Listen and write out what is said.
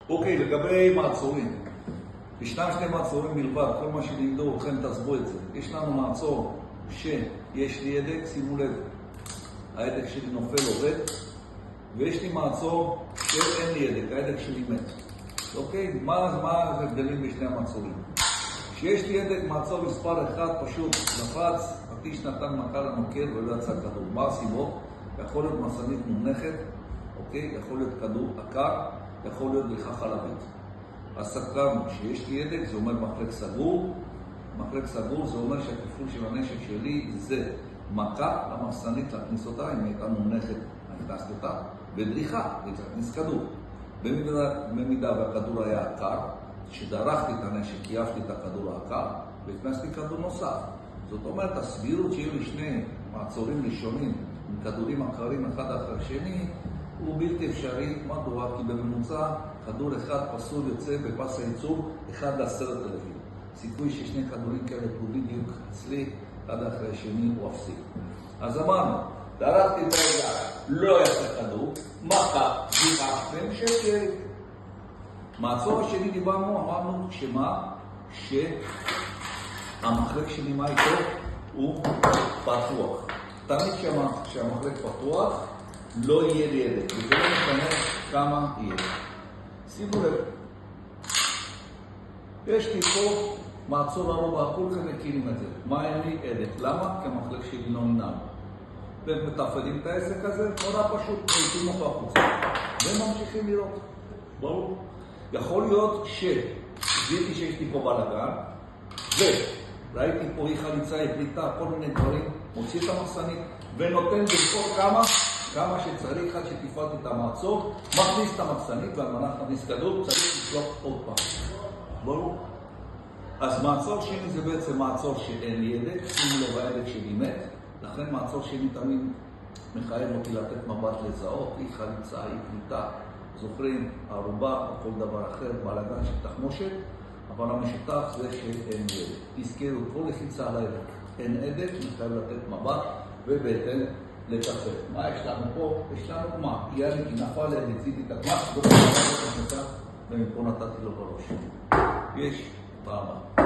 אוקיי, לגבי מעצורים. ישנם שני מעצורים בלבד, כל מה שלימדו, לכן תעזבו את זה. יש לנו מעצור שיש לי הדק, שימו לב, ההדק שלי נופל עובד, ויש לי מעצור שאין לי הדק, ההדק שלי מת. אוקיי? מה ההבדלים בשני המעצורים? כשיש לי הדק, מעצור מספר 1 פשוט נפץ, הפטיש נתן מכה למוקד ולא יצא כדור. מה הסיבות? יכול להיות מחסנית מונחת, אוקיי? יכול להיות כדור עקר, יכול להיות בריחה חלבית. אז סקרנו, כשיש לי הדק, זה אומר מחלק סגור. מחלק סגור זה אומר שהתפעול של הנשק שלי זה מכה למחסנית להכניס אותה, אם הייתה מונחת, הכנסתי אותה, ובריחה, להכניס כדור. במידה והכדור היה עקר, שדרכתי את הנשק, קייפתי את הכדור העקר, והכנסתי כדור נוסף. זאת אומרת, הסבירות שיהיו לי שני מעצורים ראשונים עם כדורים עקרים אחד אחר שני, הוא בלתי אפשרי. מדוע? כי בממוצע כדור אחד פסול יוצא בפס הייצור 1 ל10,000. סיכוי ששני כדורים כאלה הוא בדיוק אצלי, אחד אחרי השני הוא אפסי. אז אמרנו, דרכתי את היד, לא יצא כדור, מכה, בריחה, והמשך שלי. מעצור השני דיברנו, אמרנו שמה? שהמחלק שלי מה איתו? הוא פתוח. תמיד כשהמחלק פתוח, לא יהיה לי הדק, וזה לא משנה כמה יהיה. שימו לב, יש לי פה מעצור הרובע, כולכם מכירים את זה. מה אין לי הדק? למה? כי המחלק שלי לא ננם. והם מתפעלים את העסק הזה, נורא פשוט, מוציאים אותו החוצה. והם ממשיכים לראות. ברור. יכול להיות שזיהיתי שיש לי פה בלגן, וראיתי פה אי חליצה, אי פליטה, כל מיני דברים, מוציא את המחסנית, ונותן במקום כמה שצריך עד שתפעלתי את המעצור, מכניס את המחסנית, ועל מנת להכניס כדור, צריך לשלוח עוד פעם. ברור? אז מעצור שני זה בעצם מעצור שאין לי הדק, שימו לב ההדק שלי מת, לכן מעצור שני תמיד מחייב אותי לתת מבט לזהות, אי חליצה, אי פליטה. זוכרים, ערובה או כל דבר אחר, בלגן של תחמושת, אבל המשותף זה שאין הדק. תזכרו, כל לחיצה על ההדק. אין הדק, מחייב לתת מבט, ובהתאם לטפל. מה יש לנו פה? יש לנו מה? יאללה, כי נפל להם, הציתי את הגמח, ומפה נתתי לו בראש. יש פעם.